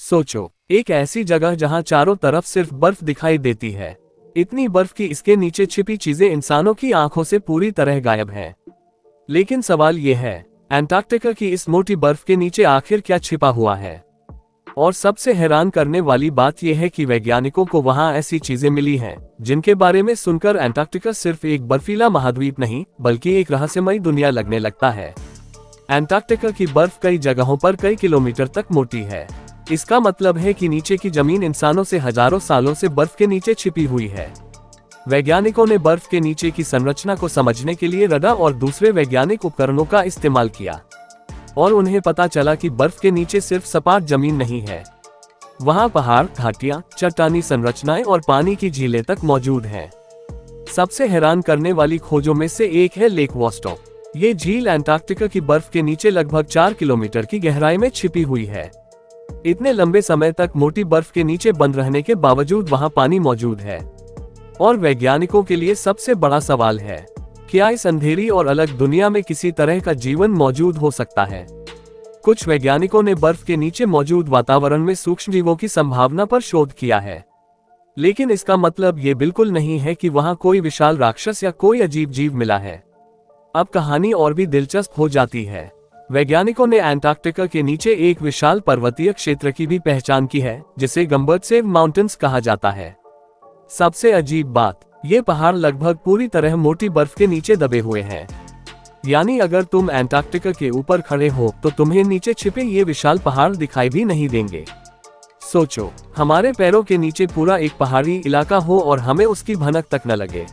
सोचो, एक ऐसी जगह जहां चारों तरफ सिर्फ बर्फ दिखाई देती है, इतनी बर्फ कि इसके नीचे छिपी चीजें इंसानों की आंखों से पूरी तरह गायब हैं। लेकिन सवाल यह है, अंटार्कटिका की इस मोटी बर्फ के नीचे आखिर क्या छिपा हुआ है? और सबसे हैरान करने वाली बात यह है कि वैज्ञानिकों को वहां ऐसी चीजें मिली हैं जिनके बारे में सुनकर अंटार्कटिका सिर्फ एक बर्फीला महाद्वीप नहीं बल्कि एक रहस्यमयी दुनिया लगने लगता है। अंटार्कटिका की बर्फ कई जगहों पर कई किलोमीटर तक मोटी है। इसका मतलब है कि नीचे की जमीन इंसानों से हजारों सालों से बर्फ के नीचे छिपी हुई है। वैज्ञानिकों ने बर्फ के नीचे की संरचना को समझने के लिए रडार और दूसरे वैज्ञानिक उपकरणों का इस्तेमाल किया और उन्हें पता चला कि बर्फ के नीचे सिर्फ सपाट जमीन नहीं है, वहां पहाड़, घाटियां, चट्टानी संरचनाएं और पानी की झीलें तक मौजूद हैं। सबसे हैरान करने वाली खोजों में से एक है लेक वॉस्टॉक। ये झील अंटार्कटिका की बर्फ के नीचे लगभग 4 किलोमीटर की गहराई में छिपी हुई है। इतने लंबे समय तक मोटी बर्फ के नीचे बंद रहने के बावजूद वहां पानी मौजूद है। और वैज्ञानिकों के लिए सबसे बड़ा सवाल है, क्या इस अंधेरी और अलग दुनिया में किसी तरह का जीवन मौजूद हो सकता है? कुछ वैज्ञानिकों ने बर्फ के नीचे मौजूद वातावरण में सूक्ष्म जीवों की संभावना पर शोध किया है, लेकिन इसका मतलब ये बिल्कुल नहीं है कि वहां कोई विशाल राक्षस या कोई अजीब जीव मिला है। अब कहानी और भी दिलचस्प हो जाती है। वैज्ञानिकों ने अंटार्कटिका के नीचे एक विशाल पर्वतीय क्षेत्र की भी पहचान की है, जिसे गम्बर्टसेव माउंटेन्स कहा जाता है। सबसे अजीब बात, ये पहाड़ लगभग पूरी तरह मोटी बर्फ के नीचे दबे हुए हैं। यानी अगर तुम अंटार्कटिका के ऊपर खड़े हो तो तुम्हें नीचे छिपे ये विशाल पहाड़ दिखाई भी नहीं देंगे। सोचो, हमारे पैरों के नीचे पूरा एक पहाड़ी इलाका हो और हमें उसकी भनक तक न लगे।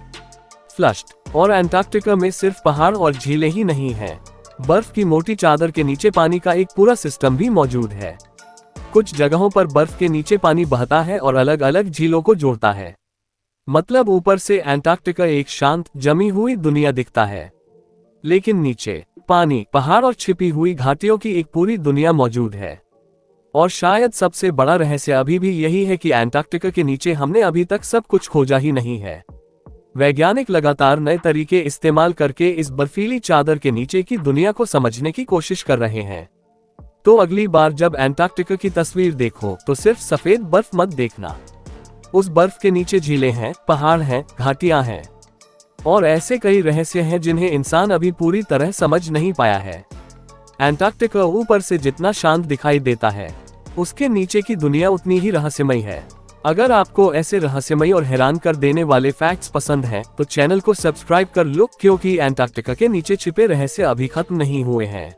फ्लश्ड। और अंटार्कटिका में सिर्फ पहाड़ और झीलें ही नहीं हैं, बर्फ की मोटी चादर के नीचे पानी का एक पूरा सिस्टम भी मौजूद है। कुछ जगहों पर बर्फ के नीचे पानी बहता है और अलग अलग झीलों को जोड़ता है। मतलब ऊपर से अंटार्कटिका एक शांत जमी हुई दुनिया दिखता है, लेकिन नीचे पानी, पहाड़ और छिपी हुई घाटियों की एक पूरी दुनिया मौजूद है। और शायद सबसे बड़ा रहस्य अभी भी यही है कि अंटार्कटिका के नीचे हमने अभी तक सब कुछ खोजा ही नहीं है। वैज्ञानिक लगातार नए तरीके इस्तेमाल करके इस बर्फीली चादर के नीचे की दुनिया को समझने की कोशिश कर रहे हैं। तो अगली बार जब अंटार्कटिका की तस्वीर देखो तो सिर्फ सफेद बर्फ मत देखना। उस बर्फ के नीचे झीलें हैं, पहाड़ हैं, घाटियां हैं और ऐसे कई रहस्य हैं जिन्हें इंसान अभी पूरी तरह समझ नहीं पाया है। अंटार्कटिका ऊपर से जितना शांत दिखाई देता है, उसके नीचे की दुनिया उतनी ही रहस्यमयी है। अगर आपको ऐसे रहस्यमयी और हैरान कर देने वाले फैक्ट्स पसंद हैं, तो चैनल को सब्सक्राइब कर लो, क्योंकि अंटार्कटिका के नीचे छिपे रहस्य अभी खत्म नहीं हुए हैं।